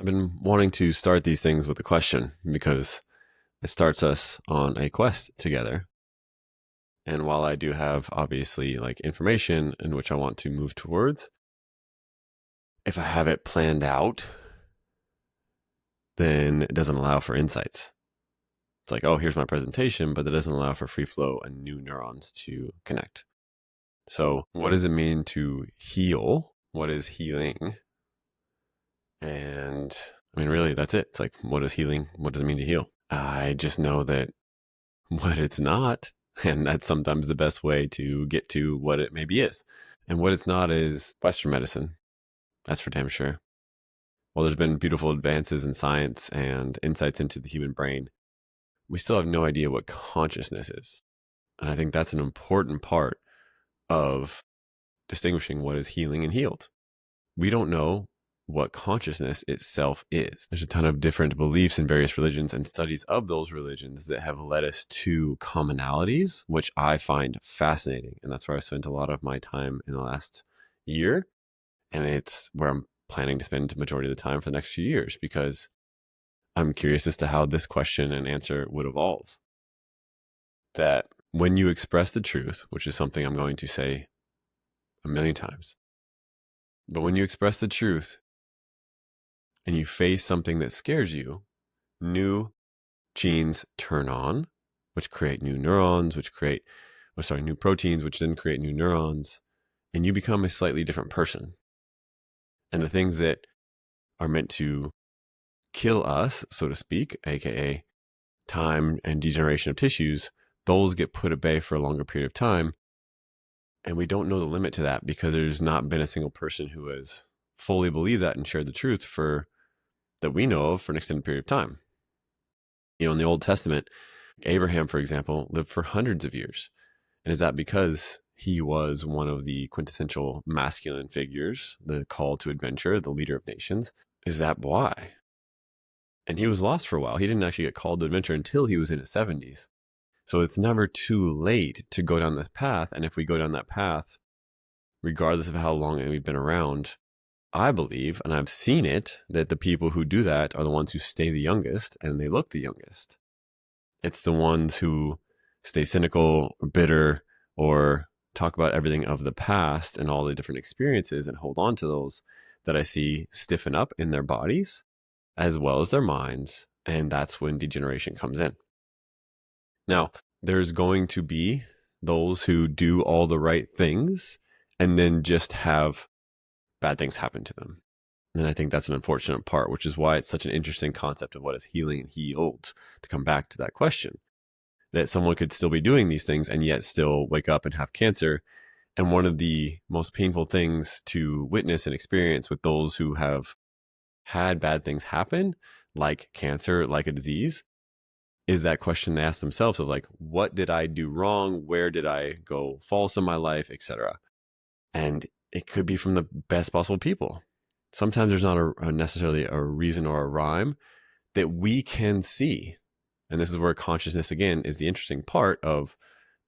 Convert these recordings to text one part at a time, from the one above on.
I've been wanting to start these things with a question because it starts us on a quest together. And while I do have obviously like information in which I want to move towards, if I have it planned out, then it doesn't allow for insights. It's like, oh, here's my presentation, but that doesn't allow for free flow and new neurons to connect. So, what does it mean to heal? What is healing? And I mean, really, that's it. It's like, what is healing? What does it mean to heal? I just know that what it's not. And that's sometimes the best way to get to what it maybe is. And what it's not is Western medicine. That's for damn sure. While there's been beautiful advances in science and insights into the human brain, we still have no idea what consciousness is. And I think that's an important part of distinguishing what is healing and healed. We don't know what consciousness itself is. There's a ton of different beliefs in various religions and studies of those religions that have led us to commonalities, which I find fascinating. And that's where I spent a lot of my time in the last year. And it's where I'm planning to spend the majority of the time for the next few years, because I'm curious as to how this question and answer would evolve. That when you express the truth, which is something I'm going to say a million times, but when you express the truth, and you face something that scares you, new genes turn on, which create new neurons, new proteins, which then create new neurons, and you become a slightly different person. And the things that are meant to kill us, so to speak, aka time and degeneration of tissues, those get put at bay for a longer period of time. And we don't know the limit to that because there's not been a single person who has fully believed that and shared the truth that we know of for an extended period of time. In the Old Testament, Abraham, for example, lived for hundreds of years. And is that because he was one of the quintessential masculine figures, the call to adventure, the leader of nations? Is that why? And he was lost for a while. He didn't actually get called to adventure until he was in his 70s. So it's never too late to go down this path. And if we go down that path, regardless of how long we've been around, I believe, and I've seen it, that the people who do that are the ones who stay the youngest and they look the youngest. It's the ones who stay cynical or bitter or talk about everything of the past and all the different experiences and hold on to those that I see stiffen up in their bodies as well as their minds. And that's when degeneration comes in. Now, there's going to be those who do all the right things and then just have bad things happen to them. And I think that's an unfortunate part, which is why it's such an interesting concept of what is healing and healed, to come back to that question, that someone could still be doing these things and yet still wake up and have cancer. And one of the most painful things to witness and experience with those who have had bad things happen, like cancer, like a disease, is that question they ask themselves of like, what did I do wrong? Where did I go false in my life, etc.? And it could be from the best possible people. Sometimes there's not necessarily a reason or a rhyme that we can see. And this is where consciousness, again, is the interesting part of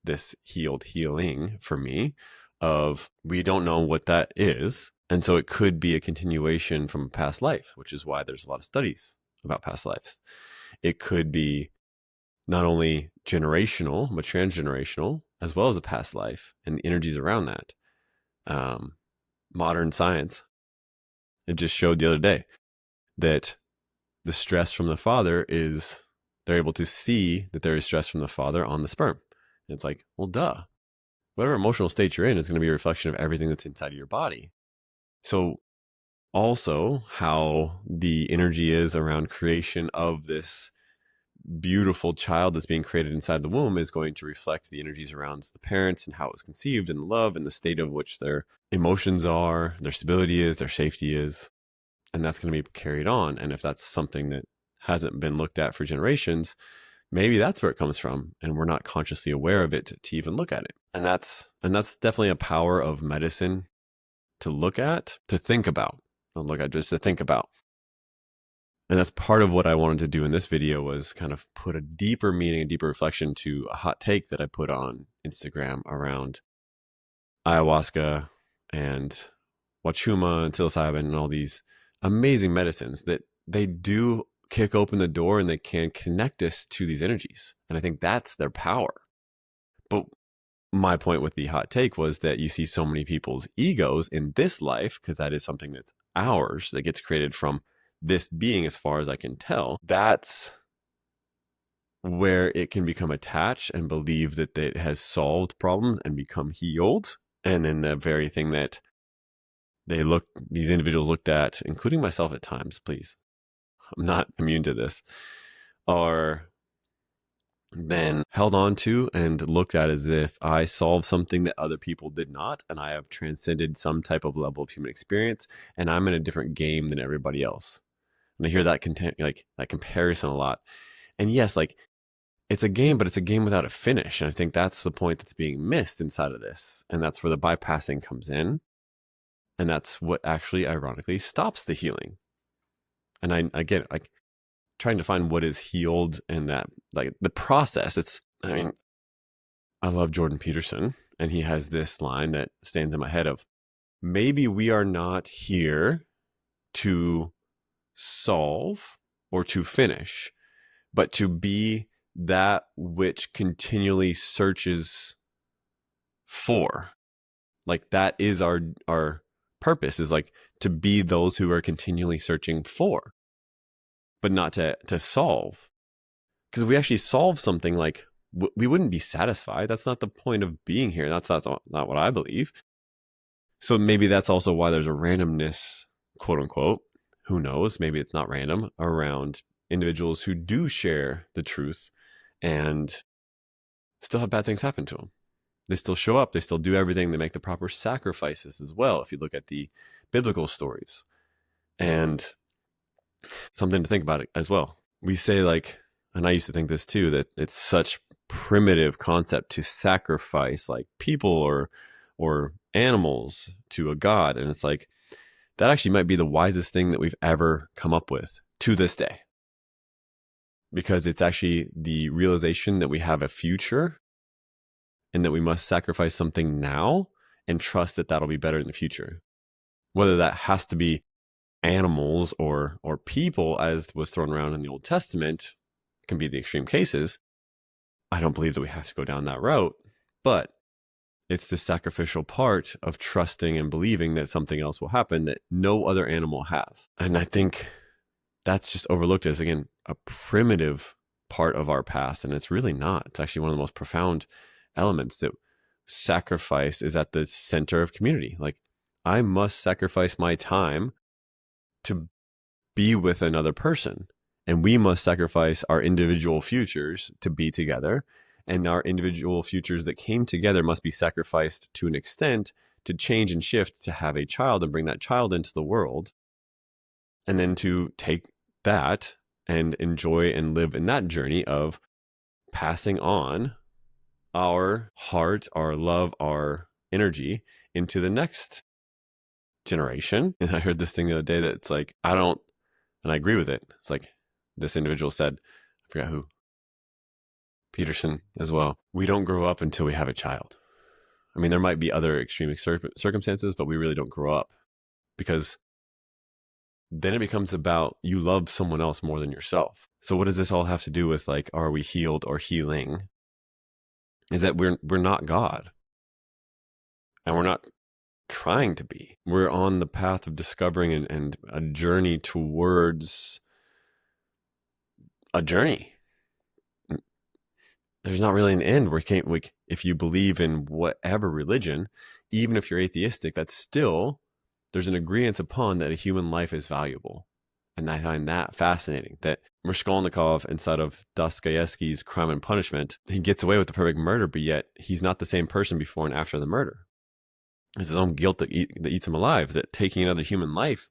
this healing for me, of we don't know what that is. And so it could be a continuation from a past life, which is why there's a lot of studies about past lives. It could be not only generational, but transgenerational, as well as a past life and the energies around that. Modern science, it just showed the other day that the stress from the father is, they're able to see that there is stress from the father on the sperm. And it's like, well, duh. Whatever emotional state you're in is going to be a reflection of everything that's inside of your body. So also how the energy is around creation of this beautiful child that's being created inside the womb is going to reflect the energies around the parents and how it was conceived and the love and the state of which their emotions are, their stability is, their safety is. And that's going to be carried on. And if that's something that hasn't been looked at for generations, maybe that's where it comes from. And we're not consciously aware of it to even look at it. And that's definitely a power of medicine to look at, to think about. Not look at, just to think about. And that's part of what I wanted to do in this video, was kind of put a deeper meaning, a deeper reflection to a hot take that I put on Instagram around ayahuasca and wachuma and psilocybin and all these amazing medicines that they do kick open the door and they can connect us to these energies. And I think that's their power. But my point with the hot take was that you see so many people's egos in this life, because that is something that's ours, that gets created from this being, as far as I can tell. That's where it can become attached and believe that it has solved problems and become healed. And then the very thing that these individuals looked at, including myself at times, please, I'm not immune to this, are then held on to and looked at as if I solved something that other people did not, and I have transcended some type of level of human experience, and I'm in a different game than everybody else. And I hear that that comparison a lot. And yes, like, it's a game, but it's a game without a finish. And I think that's the point that's being missed inside of this. And that's where the bypassing comes in. And that's what actually, ironically, stops the healing. And I get like trying to find what is healed in that, like the process. I love Jordan Peterson, and he has this line that stands in my head of, maybe we are not here to solve or to finish, but to be that which continually searches for. Like, that is our purpose, is like to be those who are continually searching for, but not to solve. Because if we actually solve something, like, we wouldn't be satisfied. That's not the point of being here. That's not what I believe. So maybe that's also why there's a randomness, quote unquote, who knows, maybe it's not random, around individuals who do share the truth and still have bad things happen to them. They still show up. They still do everything. They make the proper sacrifices as well, if you look at the biblical stories. And something to think about it as well. We say, like, and I used to think this too, that it's such primitive concept to sacrifice like people or animals to a god. And it's like, that actually might be the wisest thing that we've ever come up with to this day. Because it's actually the realization that we have a future and that we must sacrifice something now and trust that that'll be better in the future. Whether that has to be animals or people, as was thrown around in the Old Testament, can be the extreme cases. I don't believe that we have to go down that route, but it's the sacrificial part of trusting and believing that something else will happen that no other animal has. And I think that's just overlooked as, again, a primitive part of our past. And it's really not. It's actually one of the most profound elements, that sacrifice is at the center of community. Like, I must sacrifice my time to be with another person. And we must sacrifice our individual futures to be together. And our individual futures that came together must be sacrificed to an extent to change and shift, to have a child and bring that child into the world. And then to take that and enjoy and live in that journey of passing on our heart, our love, our energy into the next generation. And I heard this thing the other day that it's like, and I agree with it. It's like, this individual said, I forgot who, Peterson as well, we don't grow up until we have a child. I mean, there might be other extreme circumstances, but we really don't grow up, because then it becomes about, you love someone else more than yourself. So what does this all have to do with, like, are we healed or healing? Is that we're not God, and we're not trying to be. We're on the path of discovering and a journey towards a journey. There's not really an end. If you believe in whatever religion, even if you're atheistic, that's still, there's an agreement upon that a human life is valuable. And I find that fascinating, that Raskolnikov, inside of Dostoevsky's Crime and Punishment, he gets away with the perfect murder, but yet he's not the same person before and after the murder. It's his own guilt that eats him alive, that taking another human life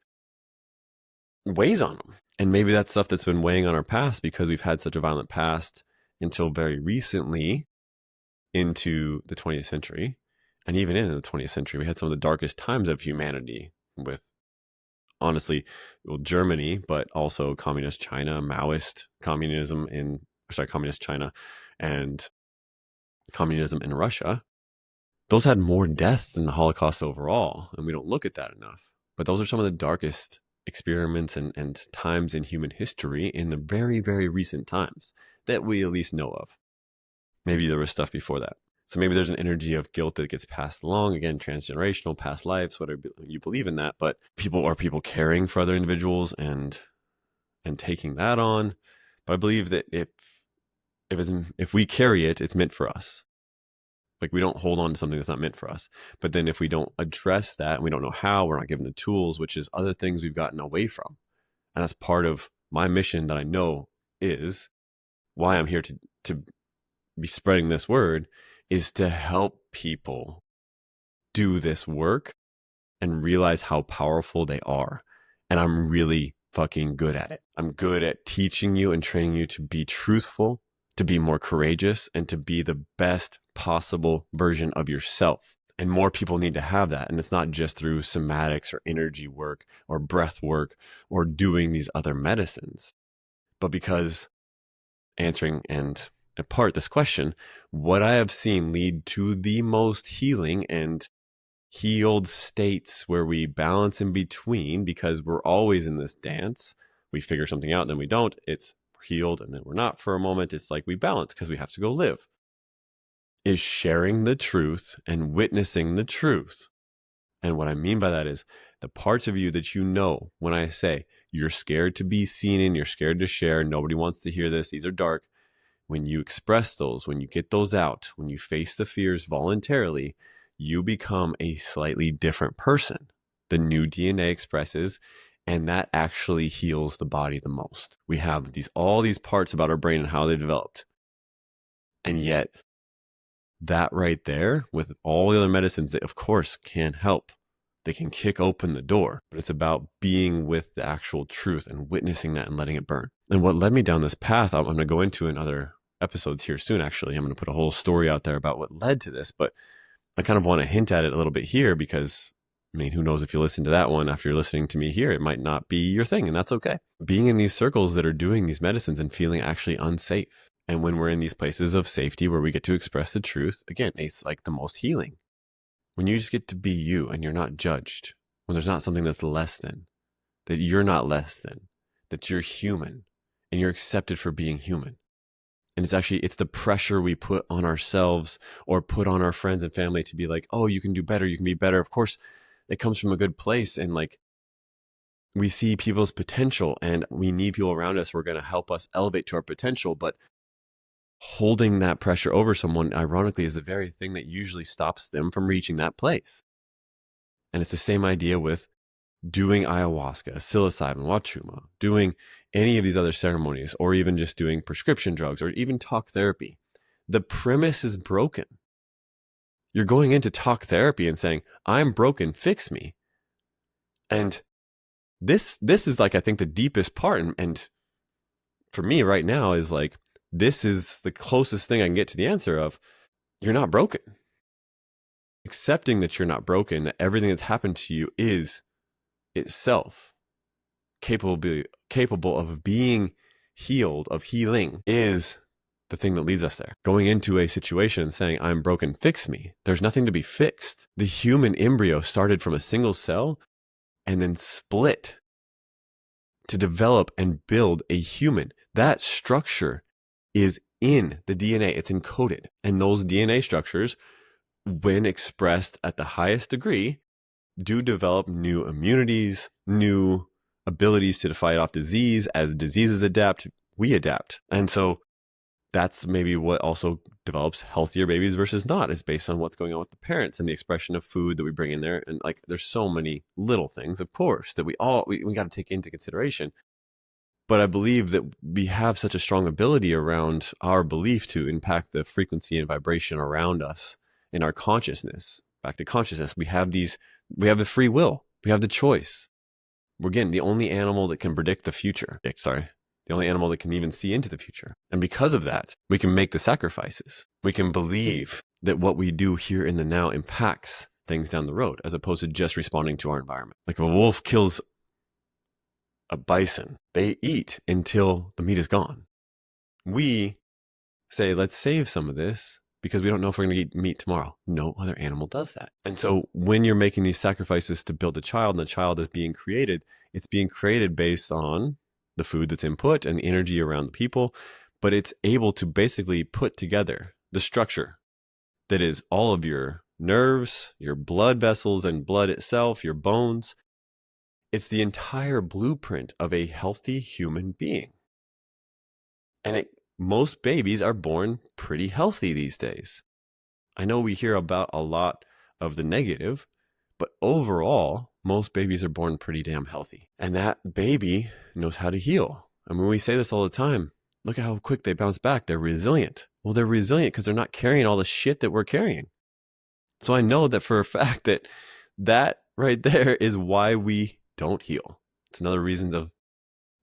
weighs on him. And maybe that's stuff that's been weighing on our past, because we've had such a violent past until very recently into the 20th century. And even in the 20th century, we had some of the darkest times of humanity with, honestly, Germany, but also communist China, Maoist communism communist China, and communism in Russia. Those had more deaths than the Holocaust overall, and we don't look at that enough. But those are some of the darkest experiments and times in human history in the very, very recent times that we at least know of. Maybe there was stuff before that. So maybe there's an energy of guilt that gets passed along, again, transgenerational, past lives, whatever you believe in that. But people caring for other individuals and taking that on. But I believe that if we carry it, it's meant for us. Like, we don't hold on to something that's not meant for us. But then if we don't address that and we don't know how, we're not given the tools, which is other things we've gotten away from. And that's part of my mission that I know is why I'm here to be spreading this word, is to help people do this work and realize how powerful they are. And I'm really fucking good at it. I'm good at teaching you and training you to be truthful, to be more courageous, and to be the best possible version of yourself. And more people need to have that. And it's not just through somatics or energy work or breath work or doing these other medicines, but because answering and in part this question, what I have seen lead to the most healing and healed states where we balance in between, because we're always in this dance. We figure something out, then we don't. It's healed, and then we're not for a moment. It's like we balance because we have to go live. Is sharing the truth and witnessing the truth. And what I mean by that is the parts of you that you know, when I say you're scared to be seen in, you're scared to share, nobody wants to hear this, these are dark. When you express those, when you get those out, when you face the fears voluntarily, you become a slightly different person. The new DNA expresses, and that actually heals the body the most. We have all these parts about our brain and how they developed. And yet that right there, with all the other medicines that of course can help, they can kick open the door, but it's about being with the actual truth and witnessing that and letting it burn. And what led me down this path, I'm going to go into in other episodes here soon. Actually, I'm going to put a whole story out there about what led to this, but I kind of want to hint at it a little bit here, because I mean, who knows, if you listen to that one after you're listening to me here, it might not be your thing, and that's okay. Being in these circles that are doing these medicines and feeling actually unsafe. And when we're in these places of safety where we get to express the truth, again, it's like the most healing. When you just get to be you and you're not judged, when there's not something that's less than, that you're not less than, that you're human and you're accepted for being human. And it's the pressure we put on ourselves or put on our friends and family to be like, oh, you can do better, you can be better. Of course, it comes from a good place. And like, we see people's potential and we need people around us who are going to help us elevate to our potential. But holding that pressure over someone, ironically, is the very thing that usually stops them from reaching that place. And it's the same idea with doing ayahuasca, psilocybin, wachuma, doing any of these other ceremonies, or even just doing prescription drugs or even talk therapy. The premise is broken. You're going into talk therapy and saying, I'm broken, fix me. And this is like, I think the deepest part. And for me right now is like, this is the closest thing I can get to the answer of, you're not broken. Accepting that you're not broken, that everything that's happened to you is itself capable of being healed, of healing, is the thing that leads us there. Going into a situation and saying, I'm broken, fix me. There's nothing to be fixed. The human embryo started from a single cell and then split to develop and build a human. That structure is in the DNA. It's encoded. And those DNA structures, when expressed at the highest degree, do develop new immunities, new abilities to fight off disease. As diseases adapt, we adapt. And so that's maybe what also develops healthier babies versus not, is based on what's going on with the parents and the expression of food that we bring in there. And like, there's so many little things, of course, that we got to take into consideration. But I believe that we have such a strong ability around our belief to impact the frequency and vibration around us in our consciousness. Back to consciousness, we have the free will, we have the choice. We're, again, the only animal that can predict the future. The only animal that can even see into the future. And because of that, we can make the sacrifices. We can believe that what we do here in the now impacts things down the road, as opposed to just responding to our environment. Like, if a wolf kills a bison, they eat until the meat is gone. We say, let's save some of this because we don't know if we're going to eat meat tomorrow. No other animal does that. And so when you're making these sacrifices to build a child and the child is being created, it's being created based on the food that's input and the energy around the people, but it's able to basically put together the structure that is all of your nerves, your blood vessels and blood itself, your bones. It's the entire blueprint of a healthy human being. And most babies are born pretty healthy these days. I know we hear about a lot of the negative, but overall, most babies are born pretty damn healthy. And that baby knows how to heal. I mean, we say this all the time. Look at how quick they bounce back. They're resilient. Well, they're resilient because they're not carrying all the shit that we're carrying. So I know that for a fact that right there is why we don't heal. It's another reason of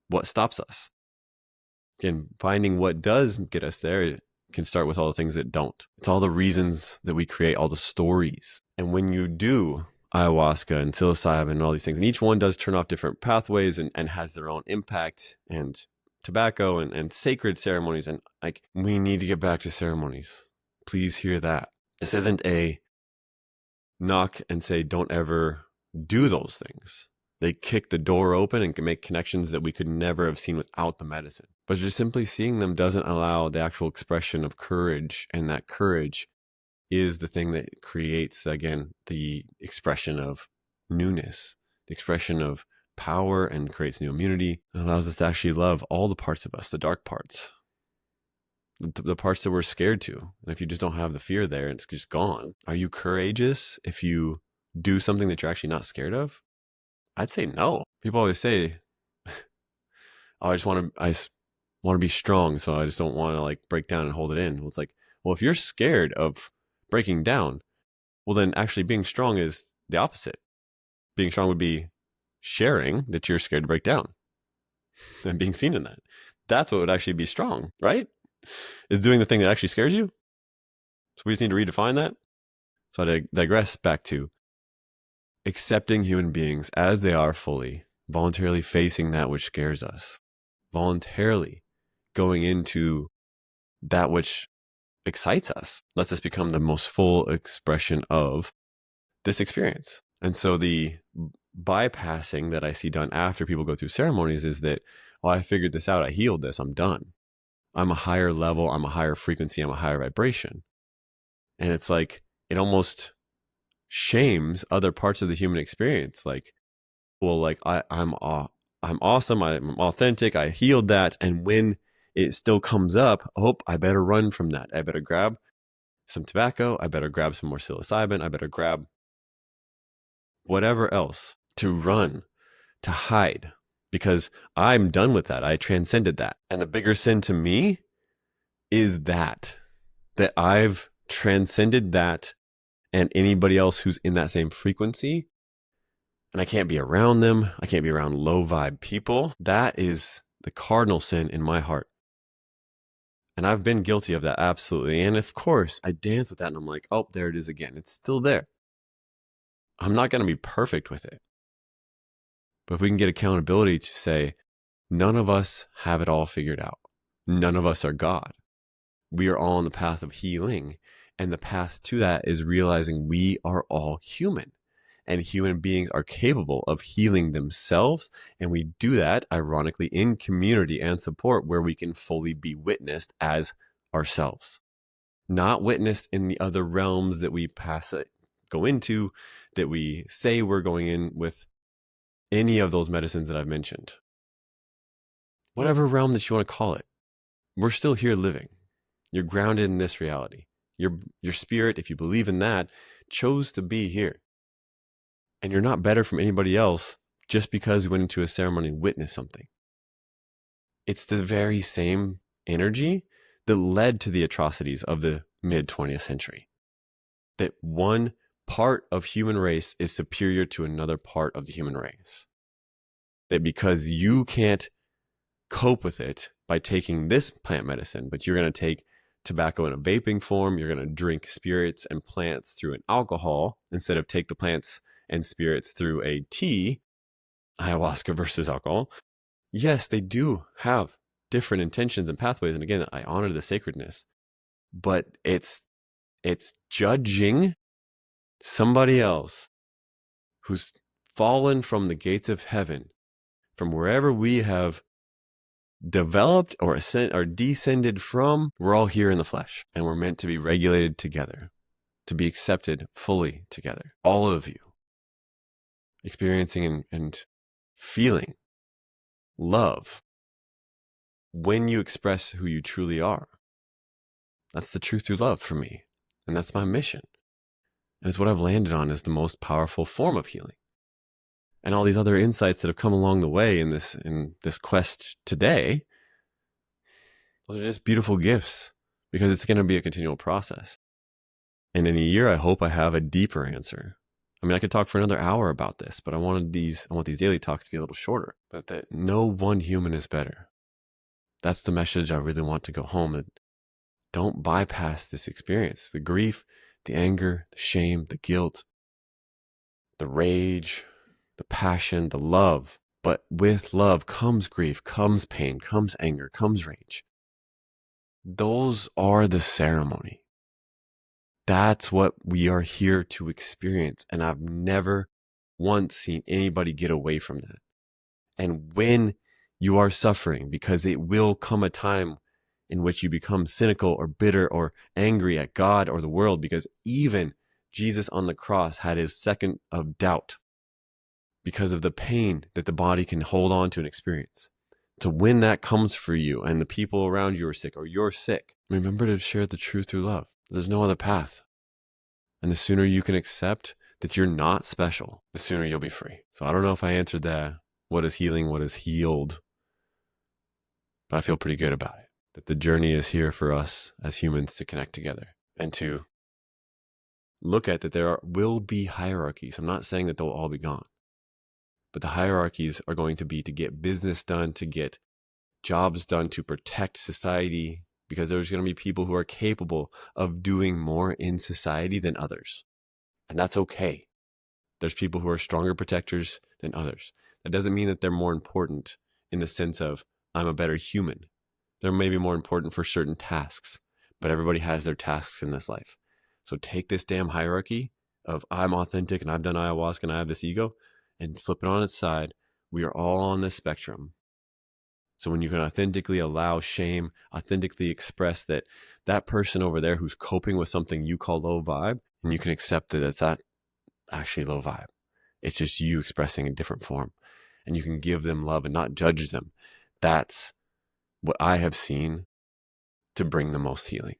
what stops us. Again, finding what does get us there, it can start with all the things that don't. It's all the reasons that we create, all the stories. And when you do ayahuasca and psilocybin and all these things, and each one does turn off different pathways and has their own impact, and tobacco and sacred ceremonies. And like, we need to get back to ceremonies. Please hear that. This isn't a knock and say, don't ever do those things. They kick the door open and can make connections that we could never have seen without the medicine. But just simply seeing them doesn't allow the actual expression of courage. And that courage is the thing that creates, again, the expression of newness, the expression of power, and creates new immunity. It allows us to actually love all the parts of us, the dark parts, the parts that we're scared to. And if you just don't have the fear there, it's just gone. Are you courageous if you do something that you're actually not scared of? I'd say no. People always say, oh, I just want to be strong, so I just don't want to like break down and hold it in. Well, it's like, well, if you're scared of breaking down, well, then actually being strong is the opposite. Being strong would be sharing that you're scared to break down and being seen in that. That's what would actually be strong, right? Is doing the thing that actually scares you. So we just need to redefine that. So I digress back to accepting human beings as they are fully, voluntarily facing that which scares us, voluntarily going into that which excites us, lets us become the most full expression of this experience. And so the bypassing that I see done after people go through ceremonies is that, well, I figured this out, I healed this, I'm done. I'm a higher level, I'm a higher frequency, I'm a higher vibration. And it's like, it almost shames other parts of the human experience. Like, well, like I'm awesome, I'm authentic, I healed that. And when it still comes up, oh, I better run from that. I better grab some tobacco, I better grab some more psilocybin, I better grab whatever else to run, to hide, because I'm done with that. I transcended that. And the bigger sin to me is that I've transcended that and anybody else who's in that same frequency. And I can't be around them. I can't be around low vibe people. That is the cardinal sin in my heart. And I've been guilty of that, absolutely. And of course, I dance with that and I'm like, oh, there it is again. It's still there. I'm not going to be perfect with it. But if we can get accountability to say, none of us have it all figured out. None of us are God. We are all on the path of healing. And the path to that is realizing we are all human. And human beings are capable of healing themselves. And we do that, ironically, in community and support where we can fully be witnessed as ourselves. Not witnessed in the other realms that we go into, that we say we're going in with any of those medicines that I've mentioned. Whatever realm that you want to call it, we're still here living. You're grounded in this reality. Your spirit, if you believe in that, chose to be here. And you're not better from anybody else just because you went into a ceremony and witnessed something. It's the very same energy that led to the atrocities of the mid 20th century. That one part of human race is superior to another part of the human race. That because you can't cope with it by taking this plant medicine, but you're going to take tobacco in a vaping form, you're going to drink spirits and plants through an alcohol instead of take the plants and spirits through a tea, ayahuasca versus alcohol. Yes, they do have different intentions and pathways. And again, I honor the sacredness, but it's It's judging somebody else who's fallen from the gates of heaven, from wherever we have developed or ascend or descended from. We're all here in the flesh, and we're meant to be regulated together, to be accepted fully together. All of you experiencing and feeling love when you express who you truly are. That's the truth through love for me. And that's my mission. And it's what I've landed on as the most powerful form of healing. And all these other insights that have come along the way in this quest today, those are just beautiful gifts, because it's going to be a continual process. And in a year, I hope I have a deeper answer. I mean, I could talk for another hour about this, but I want these daily talks to be a little shorter. But that no one human is better. That's the message I really want to go home. That don't bypass this experience. The grief, the anger, the shame, the guilt, the rage, the passion, the love. But with love comes grief, comes pain, comes anger, comes rage. Those are the ceremony. That's what we are here to experience. And I've never once seen anybody get away from that. And when you are suffering, because it will come a time in which you become cynical or bitter or angry at God or the world, because even Jesus on the cross had his second of doubt because of the pain that the body can hold on to and experience. So when that comes for you and the people around you are sick or you're sick, remember to share the truth through love. There's no other path. And the sooner you can accept that you're not special, the sooner you'll be free. So I don't know if I answered that. What is healing? What is healed? But I feel pretty good about it. That the journey is here for us as humans to connect together and to look at that there will be hierarchies. I'm not saying that they'll all be gone, but the hierarchies are going to be to get business done, to get jobs done, to protect society, because there's going to be people who are capable of doing more in society than others. And that's okay. There's people who are stronger protectors than others. That doesn't mean that they're more important in the sense of I'm a better human. They're maybe more important for certain tasks, but everybody has their tasks in this life. So take this damn hierarchy of I'm authentic and I've done ayahuasca and I have this ego, and flip it on its side. We are all on this spectrum. So when you can authentically allow shame, authentically express that that person over there who's coping with something you call low vibe, and you can accept that it's not actually low vibe. It's just you expressing a different form, and you can give them love and not judge them. That's what I have seen to bring the most healing.